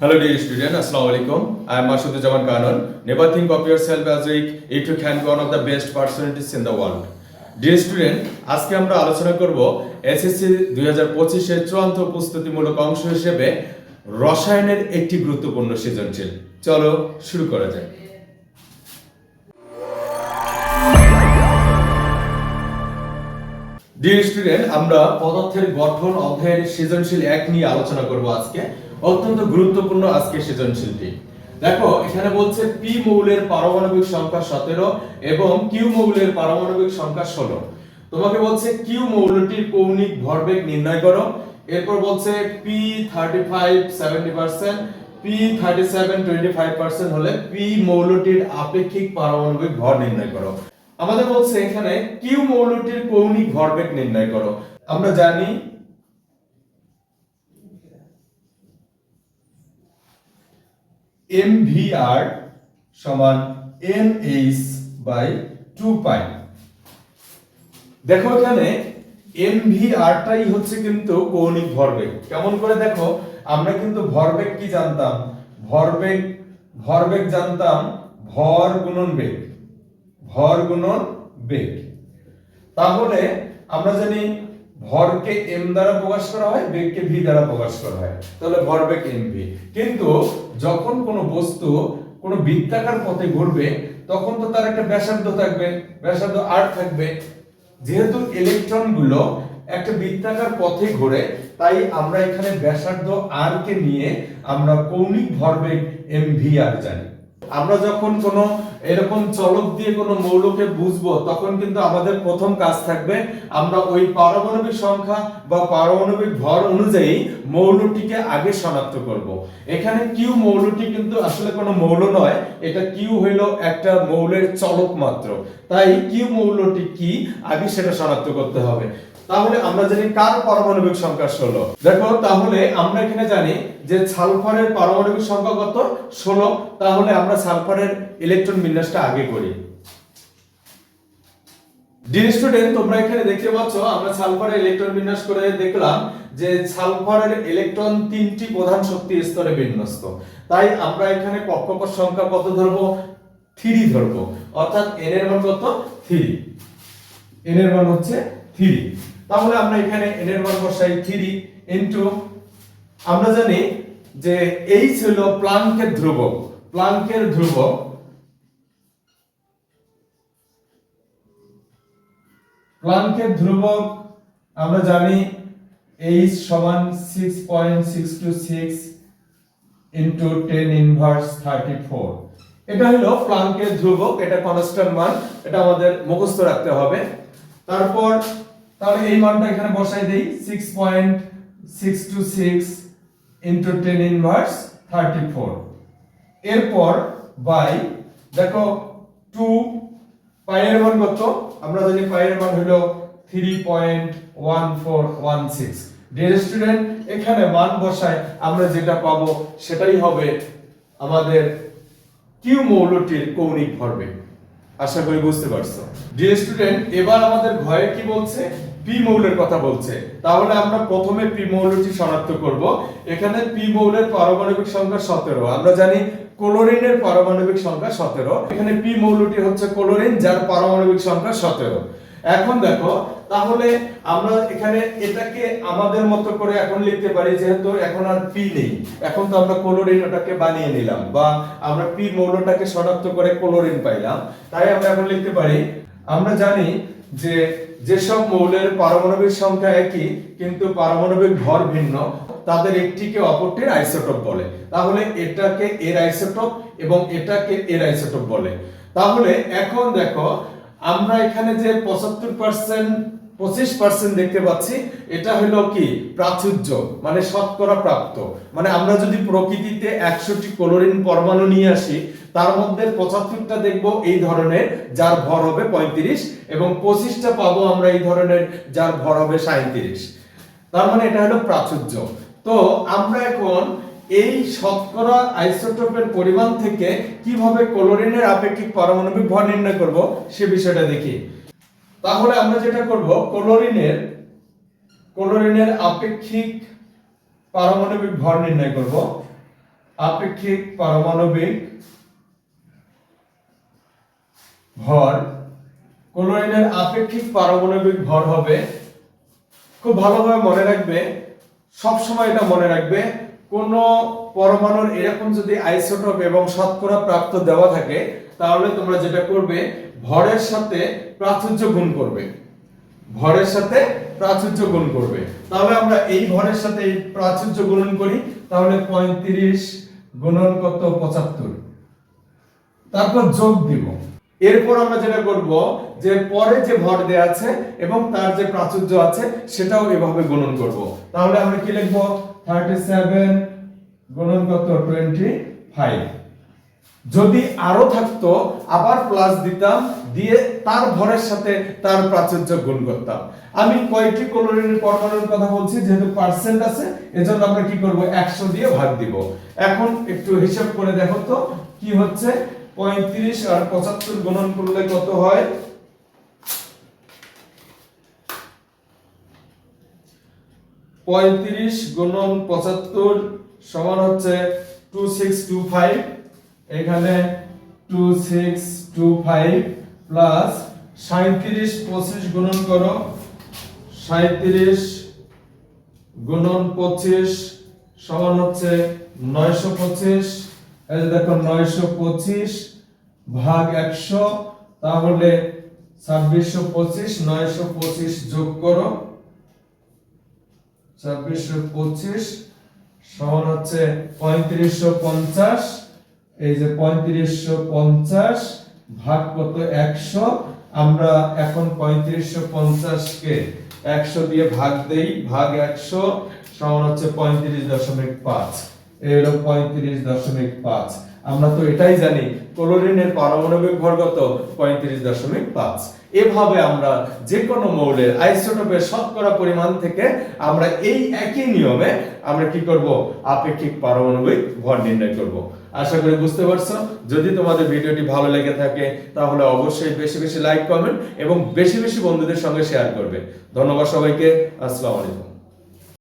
Hello dear student, Assalamu alaikum. I am Mashuddin Kanon. Never think of yourself as weak if you can be one of the best personalities in the world. Dear student, আজকে আমরা আলোচনা করব SSC 2025 এর চূড়ান্ত প্রস্তুতিমূলক অংশ হিসেবে রসায়নের একটি গুরুত্বপূর্ণ সৃজনশীল। চলো শুরু করা যাক। ডিয়ার স্টুডেন্ট, আমরা পদার্থের গঠন অধ্যায়ের সৃজনশীল 1 নিয়ে আলোচনা করব আজকে। অত্যন্ত গুরুত্বপূর্ণ আজকে সৃজনশীলটি। দেখো এখানে বলছে পি মৌলের পারমাণবিক সংখ্যা 17 এবং কিউ মৌলের পারমাণবিক সংখ্যা 16। তোমাকে বলছে কিউ মৌলটির কৌণিক ভরবেগ নির্ণয় করো। এরপর বলছে পি 35 70%, পি 37 25% হলে পি মৌলটির আপেক্ষিক পারমাণবিক ভর নির্ণয় করো। আমাদের বলছে এখানে কিউ মৌলটির কৌণিক ভরবেগ নির্ণয় করো। আমরা জানি mvr সমান nh/2 পাই। দেখো এখানে mvr টাই হচ্ছে কিন্তু কৌণিক ভরবেগ। কেমন করে দেখো, আমরা কিন্তু ভরবেগ কি জানতাম? ভরবেগ জানতাম ভর গুণন বেগ, ভর গুণন বেগ। তাহলে আমরা জানি ভরকে m দ্বারা প্রকাশ করা হয়, বেগকে v দ্বারা প্রকাশ করা হয়, তাহলে ভরবেগ mv। কিন্তু যখন কোনো বস্তু কোনো বৃত্তাকার পথে ঘুরবে তখন তো তার একটা ব্যাসার্ধ থাকবে, ব্যাসার্ধ r থাকবে। যেহেতু ইলেকট্রনগুলো একটা বৃত্তাকার পথে ঘোরে, তাই আমরা এখানে ব্যাসার্ধ r কে নিয়ে আমরা কৌণিক ভরবেগ mvr জানি। আমরা যখন কোনো এরকম চলক দিয়ে কোনো মৌলকে বুঝবো তখন কিন্তু আমাদের প্রথম কাজ থাকবে আমরা ওই পারমাণবিক সংখ্যা বা পারমাণবিক ভর অনুযায়ী মৌলটিকে আগে শনাক্ত করব। এখানে কিউ মৌলটি কিন্তু আসলে কোনো মৌল নয়, এটা কিউ হলো একটা মৌলের চলক মাত্র। তাই কিউ মৌলটি কি আগে সেটা শনাক্ত করতে হবে। তাহলে আমরা জানি কার পারমাণবিক সংখ্যা 16। দেখো তাহলে আমরা এখানে জানি যে সালফারের পারমাণবিক সংখ্যা কত? 16। তাহলে আমরা সালফারের ইলেকট্রন বিন্যাসটা আগে করি। ডিয়ার স্টুডেন্ট, তোমরা এখানে দেখতে পাচ্ছ আমরা সালফারের ইলেকট্রন বিন্যাস করে দেখলাম যে সালফারের ইলেকট্রন 3টি প্রধান শক্তি স্তরে বিন্যস্ত। তাই আমরা এখানে কক্ষপথ সংখ্যা কত ধরবো? 3 ধরবো। অর্থাৎ n এর মান কত? 3। n এর মান হচ্ছে 3। তাহলে আমরা এখানে n এর মান বসাই 3 ইনটু, আমরা জানি যে h হলো প্লাঙ্কের ধ্রুবক। প্লাঙ্কের ধ্রুবক আমরা জানি h সমান 6.626 ইনটু 10 ইনভার্স 34। এটা হলো প্লাঙ্কের ধ্রুবক, এটা কনস্ট্যান্ট মান, এটা আমাদের মুখস্থ রাখতে হবে। তারপর তাহলে এই মানটা এখানে বসাই দেই 6.626 ইনটু 10 ইনভার্স 34। এরপর বাই দেখো 2 পাই এর মান কত? আমরা জানি পাই এর মান হলো 3.1416। ডিয়ার স্টুডেন্ট, এখানে মান বসাই আমরা যেটা পাবো সেটাই হবে আমাদের কিউ মৌলটির কৌণিক ভরবেগ। আশা করি বুঝতে পারছো। ডিয়ার স্টুডেন্ট, এবার আমাদের ঘয়ে কি বলছে? পি মৌলের কথা বলছে। তাহলে আমরা প্রথমে পি মৌলটি শনাক্ত করব। এখানে পি মৌলের পারমাণবিক সংখ্যা 17। আমরা জানি ক্লোরিনের পারমাণবিক সংখ্যা 17। এখানে পি মৌলটি হচ্ছে ক্লোরিন, যার পারমাণবিক সংখ্যা 17। এখন দেখো তাহলে আমরা এখানে এটাকে আমাদের মতো করে এখন লিখতে পারি, যেহেতু এখন আর পি নেই, এখন তো আমরা ক্লোরিন ওটাকে বানিয়ে নিলাম বা আমরা পি মৌলটাকে শনাক্ত করে ক্লোরিন পাইলাম। তাই আমরা এখন লিখতে পারি, আমরা জানি যে যেসব মৌলের পারমাণবিক সংখ্যা একই কিন্তু পারমাণবিক ভর ভিন্ন, তাদের একটিকে অপরটির আইসোটোপ বলে। তাহলে এটাকে এর আইসোটোপ এবং এটাকে এর আইসোটোপ বলে। তাহলে এখন দেখো আমরা এখানে যে 25% দেখতে পাচ্ছি, এটা হলো কি? প্রাচুর্য, মানে শতকরা প্রাপ্ত। মানে আমরা যদি প্রকৃতিতে 100টি ক্লোরিন পরমাণু নিয়ে আসি, তার মধ্যে 75টা দেখবো এই ধরনের যার ভর হবে 35 এবং 25টা পাবো আমরা এই ধরনের যার ভর হবে 37। তার মানে এটা হলো প্রাচুর্য। তো আমরা এখন এই শতকরা আইসোটোপের পরিমাণ থেকে কিভাবে ক্লোরিনের আপেক্ষিক পারমাণবিক ভর নির্ণয় করব সে বিষয়টা দেখি। তাহলে আমরা যেটা করব, ক্লোরিনের আপেক্ষিক পারমাণবিক ভর নির্ণয় করব। আপেক্ষিক পারমাণবিক ভর, ক্লোরিনের আপেক্ষিক পারমাণবিক ভর হবে, খুব ভালোভাবে মনে রাখবে, সব সময় এটা মনে রাখবে, কোন পরমাণুর এরকম যদি আইসোটোপ এবং শতকরা প্রাপ্ত দেওয়া থাকে তাহলে তোমরা যেটা করবে ভরের সাথে প্রাচুর্য গুণ করবে, ভরের সাথে প্রাচুর্য গুণ করবে। তাহলে আমরা এই ভরের সাথে এই প্রাচুর্য গুণন করি, তাহলে 35 গুণন কত 75, তারপর যোগ দিব। এরপর আমরা যেটা করব যে পরে যে ভর দেয়া আছে এবং তার যে প্রাচুর্য আছে সেটাও এভাবে গুণন করব। তাহলে আমরা কি লিখব 37 গুণন কত 25। যদি আরো থাকতো আবার প্লাস দিতাম, দিয়ে তার ভরের সাথে তার প্রাচুর্য গুণ করতাম। আমি কয়টি ক্লোরিনের পরমাণুর কথা বলছি, যেহেতু পার্সেন্ট আছে এজন্য আমরা কি করব 100 দিয়ে ভাগ দিব। এখন একটু হিসাব করে দেখো তো কি হচ্ছে, 35 আর 75 গুণন করলে কত হয়, 35 গুণন 75 সমান হচ্ছে 2625, এখানে 2625 প্লাস 37 25 গুণন করো, 37 গুণন 25 সমান হচ্ছে 925। এই যে দেখো 925 ভাগ 100, তাহলে 2625, 925 যোগ করো, 2625 সমান হচ্ছে 3550। এই যে 3550 ভাগ কত 100, আমরা এখন 3550 কে 100 দিয়ে ভাগ দেই, ভাগ 100 সমান হচ্ছে 35.5। এই হলো 35.5। আমরা তো এটাই জানি ক্লোরিনের পারমাণবিক ভর কত 35.5। এভাবে আমরা যে কোনো মৌলের আইসোটোপের শতকরা পরিমাণ থেকে আমরা এই একই নিয়মে আমরা কি করব আপেক্ষিক পারমাণবিক ভর নির্ণয় করব। আশা করি বুঝতে পারছো। যদি তোমাদের ভিডিওটি ভালো লেগে থাকে তাহলে অবশ্যই বেশি বেশি লাইক, কমেন্ট এবং বেশি বেশি বন্ধুদের সঙ্গে শেয়ার করবে। ধন্যবাদ সবাইকে। আসসালামু আলাইকুম।